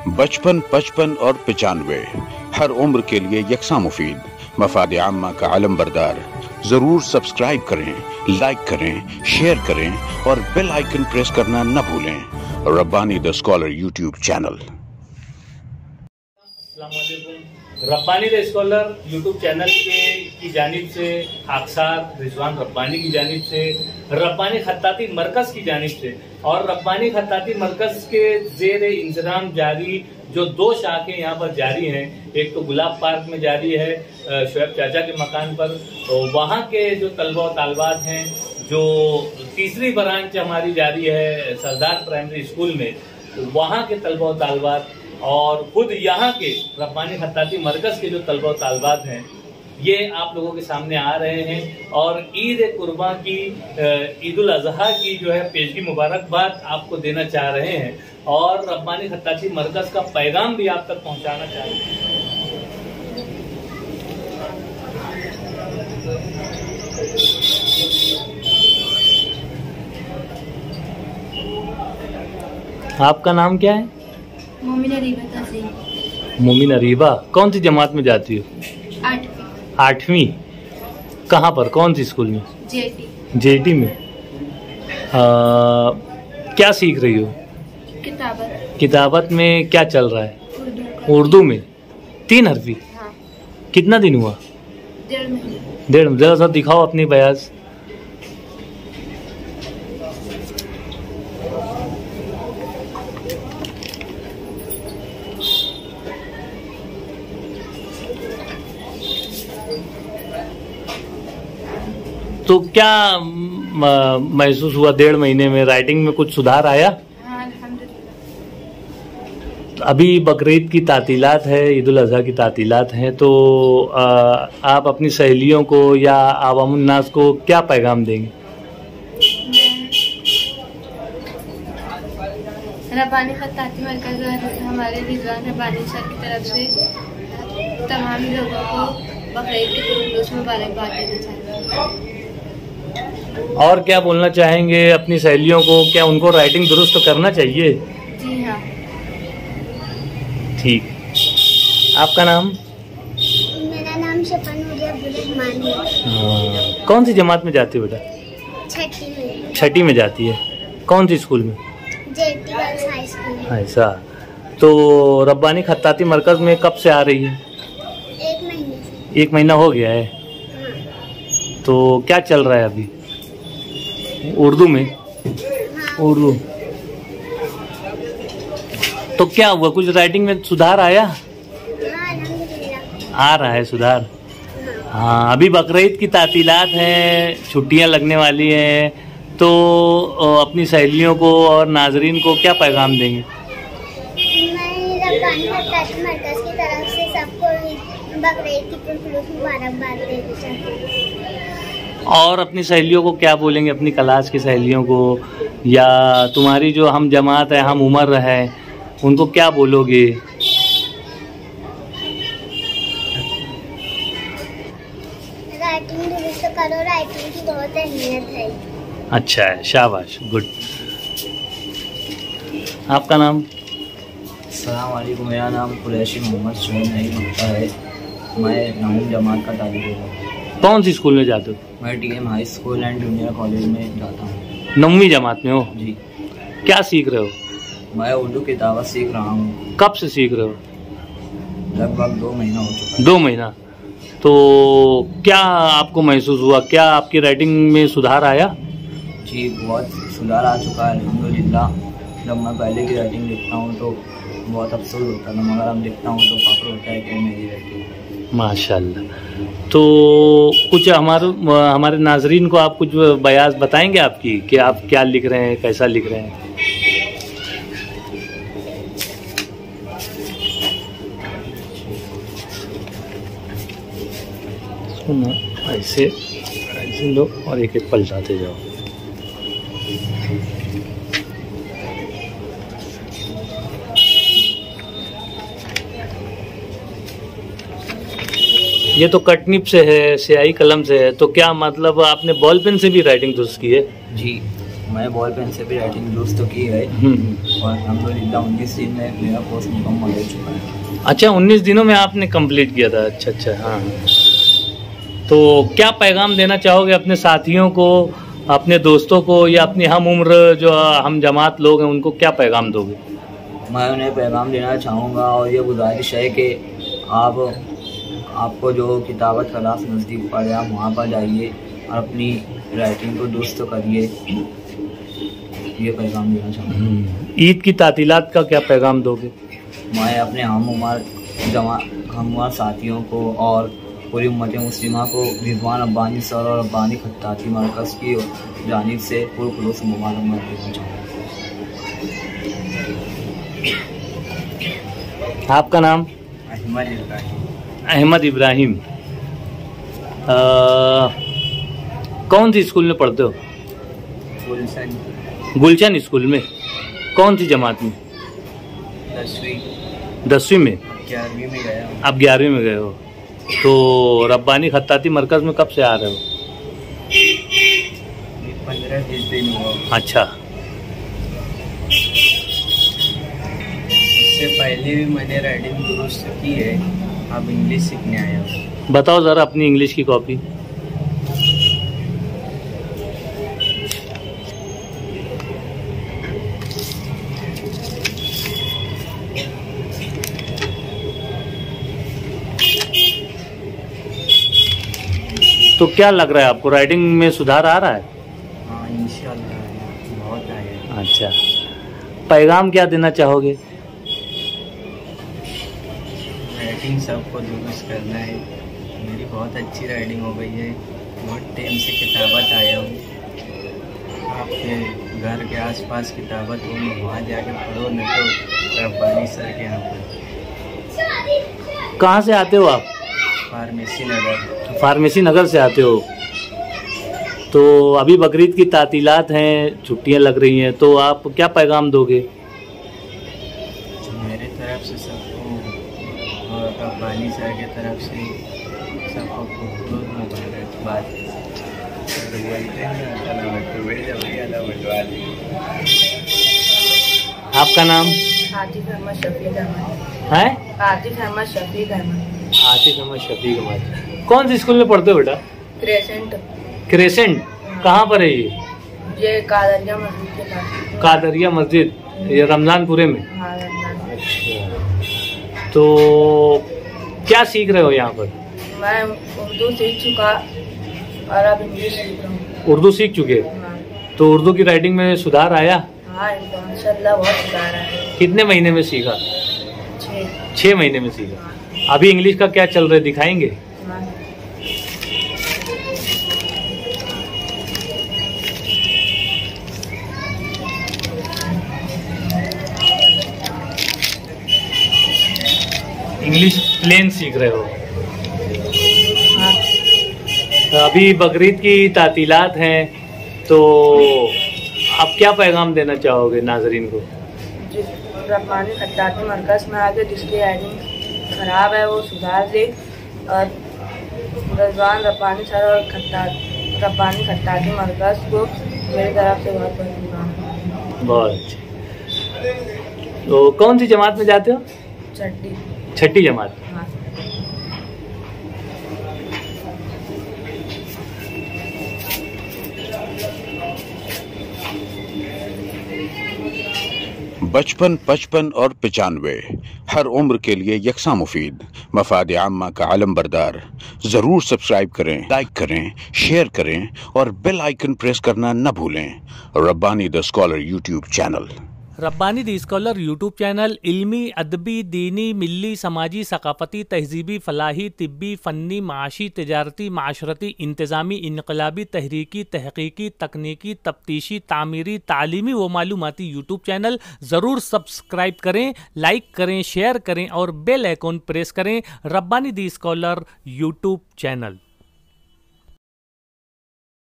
55, 55 और 95 हर उम्र के लिए यकसा मुफीद, मफाद आम्मा का आलम बरदार। जरूर सब्सक्राइब करें, लाइक करें, शेयर करें और बेल आइकन प्रेस करना न भूलें। Rabbani the scholar YouTube channel. Rabbani the scholar YouTube channel की जानिब से आकसार रिजवान रब्बानी की जानिब से, रब्बानी खत्ताती मरकज़ की जानिब से और रब्बानी खत्ताती मरकज़ के ज़ेर इंतज़ाम जारी जो 2 शाखें यहाँ पर जारी हैं, एक तो गुलाब पार्क में जारी है शुएब चाचा के मकान पर, तो वहाँ के जो तलबा और तालबात हैं, जो तीसरी ब्रांच हमारी जारी है सरदार प्राइमरी स्कूल में, वहाँ के तलबा और तालबात और खुद यहाँ के रब्बानी खत्ताती मरकज़ के जो तलबा और तालबात हैं, ये आप लोगों के सामने आ रहे हैं और ईद कुर्बान की ईद उल अज़हा की जो है पेशगी मुबारकबाद आपको देना चाह रहे हैं और रब्बानी खत्ताती मरकज़ का पैगाम भी आप तक पहुंचाना चाह रहे हैं। आपका नाम क्या है? मोमिन अरीबा तज़ीम। मोमिन अरीबा, कौन सी जमात में जाती हो? 8वीं। कहाँ पर, कौन सी स्कूल में? जेटी में। क्या सीख रही हो? किताबत में क्या चल रहा है? उर्दू में 3 हरफी। हाँ। कितना दिन हुआ? 1.5 महीने। 1.5। जरा सा दिखाओ अपनी बयाज। तो क्या महसूस हुआ 1.5 महीने में? राइटिंग में कुछ सुधार आया? हाँ, अल्हम्दुलिल्लाह। तो अभी बकरीद की तातीलात है, ईद उल अज़हा की तातीलात हैं, तो आप अपनी सहेलियों को या आवामुन नास को क्या पैगाम देंगे? रब्बानी खत्ताती मरकज़ हमारे रिजवान रब्बानी सर की तरफ से तमाम लोगों को बकरीद की खुशूस मुबारकबाद देना चाहते हैं। और क्या बोलना चाहेंगे अपनी सहेलियों को? क्या उनको राइटिंग दुरुस्त करना चाहिए? जी हाँ। ठीक। आपका नाम? मेरा नाम शफानुरिया अब्दुल रहमान है। कौन सी जमात में जाती हो बेटा? 6ठी में। 6ठी में जाती है। कौन सी स्कूल में? Jetty girls high school. ऐसा। तो रब्बानी खत्ताती मरकज़ में कब से आ रही है? 1 महीने से। 1 महीना हो गया है। हाँ। तो क्या चल रहा है अभी उर्दू में? हाँ। उर्दू। तो क्या हुआ, कुछ राइटिंग में सुधार आया? हाँ, अल्हम्दुलिल्लाह। आ रहा है सुधार। हाँ, अभी बकरीद की तातीलात हैं, छुट्टियां लगने वाली हैं, तो अपनी सहेलियों को और नाजरीन को क्या पैगाम देंगे? मैं रब्बानी खत्ताती मरकज़ की तरफ से सबको बकरीद की खुशूस मुबारकबाद देना चाहती हूँ। और अपनी सहेलियों को क्या बोलेंगे, अपनी क्लास की सहेलियों को या तुम्हारी जो हम जमात है, हम उम्र है, उनको क्या बोलोगे? राइटिंग दुरुस्त करो, राइटिंग की बहुत अहमियत है। अच्छा है, शाबाश, गुड। आपका नाम? अस्सलाम वालेकुम, मेरा नाम कुरैशी मोहम्मद सोहन नहीं होता है। मैं 9वीं जमात का तालिब हूँ। कौन सी स्कूल में जाते हो? मैं TM high school and junior college में जाता हूँ। 9वीं जमात में हो? जी। क्या सीख रहे हो? मैं उर्दू किताबत सीख रहा हूँ। कब से सीख रहे हो? लगभग 2 महीना हो चुका है। 2 महीना। तो क्या आपको महसूस हुआ, क्या आपकी राइटिंग में सुधार आया? जी, बहुत सुधार आ चुका है अल्हम्दुलिल्लाह। जब मैं पहले की राइटिंग लिखता हूँ तो बहुत अफसोस होता था, मगर अब लिखता हूँ तो फख्र होता है कि मेरी राइटिंग। माशाल्लाह। तो कुछ हमारे नाजरीन को आप कुछ बयास बताएंगे आपकी, कि आप क्या लिख रहे हैं, कैसा लिख रहे हैं? सुनो, ऐसे लो और एक एक पलटाते जाओ। ये तो कटनिप से है, स्याही कलम से है, तो क्या मतलब आपने बॉल पेन से भी राइटिंग दुरुस्त की है? जी, मैंने बॉल पेन से भी राइटिंग दुरुस्त तो की है और अल्हम्दुलिल्लाह 19 दिन में मेरा कोर्स मुकम्मल हो चुका है। अच्छा, 19 दिनों में आपने कंप्लीट किया था। अच्छा, हाँ। तो क्या पैगाम देना चाहोगे अपने साथियों को, अपने दोस्तों को, या अपनी हम उम्र जो हम जमात लोग हैं उनको क्या पैगाम दोगे? मैं उन्हें पैगाम देना चाहूँगा और ये गुजारिश है कि आपको जो किताबत क्लास नज़दीक पड़े आप वहाँ पर जाइए और अपनी राइटिंग को दुरुस्त करिए। ये पैगाम देना चाहूँगा। ईद की तातीलात का क्या पैगाम दोगे? मैं अपने हम उम्र साथियों को और पूरी उम्मत मुस्लिमा को रिजवान रब्बानी सर और रब्बानी खत्ताती मरकज़ की जानिब से पुरखुलूस मुबारकबाद देना चाहूँगा। आपका नाम? अहमद इब्राहिम। कौन सी स्कूल में पढ़ते हो? गुलशन स्कूल में। कौन सी जमात में? 10वीं में। 11वीं में गया हूँ। आप 11वीं में गए हो। तो रब्बानी खत्ताती मरकज़ में कब से आ रहे हो? 15-20 दिन हुआ। अच्छा। इससे पहले भी मैंने राइटिंग दुरुस्त की है, अब इंग्लिश सीखने आया हूँ। बताओ ज़रा अपनी इंग्लिश की कॉपी। तो क्या लग रहा है आपको, राइटिंग में सुधार आ रहा है? हाँ, इंशाअल्लाह बहुत आएगा। अच्छा, पैगाम क्या देना चाहोगे? राइटिंग सबको दुरुस्त करना है। मेरी बहुत अच्छी राइटिंग हो गई है, बहुत टाइम से किताबत आया हूँ। आपके घर के आसपास किताबत हो, वहाँ जाके पढ़ो, नहीं तो रब्बानी सर के यहाँ पर। कहाँ से आते हो आप? फार्मेसी नगर। फार्मेसी नगर से आते हो। तो अभी बकरीद की तातीलात हैं, छुट्टियां लग रही हैं, तो आप क्या पैगाम दोगे? मेरे तरफ से सबको और रब्बानी सर की तरफ से सबको खूब मुबारकबाद। आपका नाम? आतिफ अहमद शफीक अहमद। है? आतिफ अहमद शफीक अहमद। आतिफ अहमद शफीक अहमद। कौन सी स्कूल में पढ़ते हो बेटा? क्रेसेंट। क्रेसेंट कहाँ पर है ये? ये कादरिया मस्जिद के पास। कादरिया मस्जिद, ये रमजानपुरे में। हाँ, रमजान। अच्छा, तो क्या सीख रहे हो यहाँ पर? मैं उर्दू सीख चुका और अब इंग्लिश सीख रहा हूँ। उर्दू सीख चुके? हाँ। तो उर्दू की राइटिंग में सुधार आया? हाँ, इंशाअल्लाह बहुत सुधार है। कितने महीने में सीखा? 6 महीने में सीखा। अभी इंग्लिश का क्या चल रहा है, दिखाएंगे? हाँ। इंग्लिश प्लेन सीख रहे हो? हाँ। अभी बकरीद की तातीलात हैं, तो आप क्या पैगाम देना चाहोगे नाजरीन को? जिस रब्बानी खत्ताती मरकज़ में आके जिसकी राइटिंग ख़राब है वो सुधार दे, और रिजवान रब्बानी सर और रब्बानी खत्ताती मरकज़ को मेरी तरफ से बहुत बहुत। बहुत अच्छे। तो कौन सी जमात में जाते हो? छठी जमात। हाँ। बचपन, 55 और 95 हर उम्र के लिए यकसा मुफीद, मफाद आम्मा का आलम बरदार। जरूर सब्सक्राइब करें, लाइक करें, शेयर करें और बेल आइकन प्रेस करना न भूलें। Rabbani the scholar YouTube channel. Rabbani the scholar YouTube channel इल्मी, अदबी, दीनी, मिल्ली, समाजी, सकाफती, तहजीबी, फलाही, तिब्बी, फ़न्नी, माशी, तिजारती, माशरती, इंतज़ामी, इनकलाबी, तहरीकी, तहकीकी, तकनीकी, तफ्तीशी, तामीरी, तालीमी व मालूमाती यूट्यूब चैनल। ज़रूर सब्सक्राइब करें, लाइक करें, शेयर करें और बेल आइकन प्रेस करें। Rabbani the scholar YouTube channel.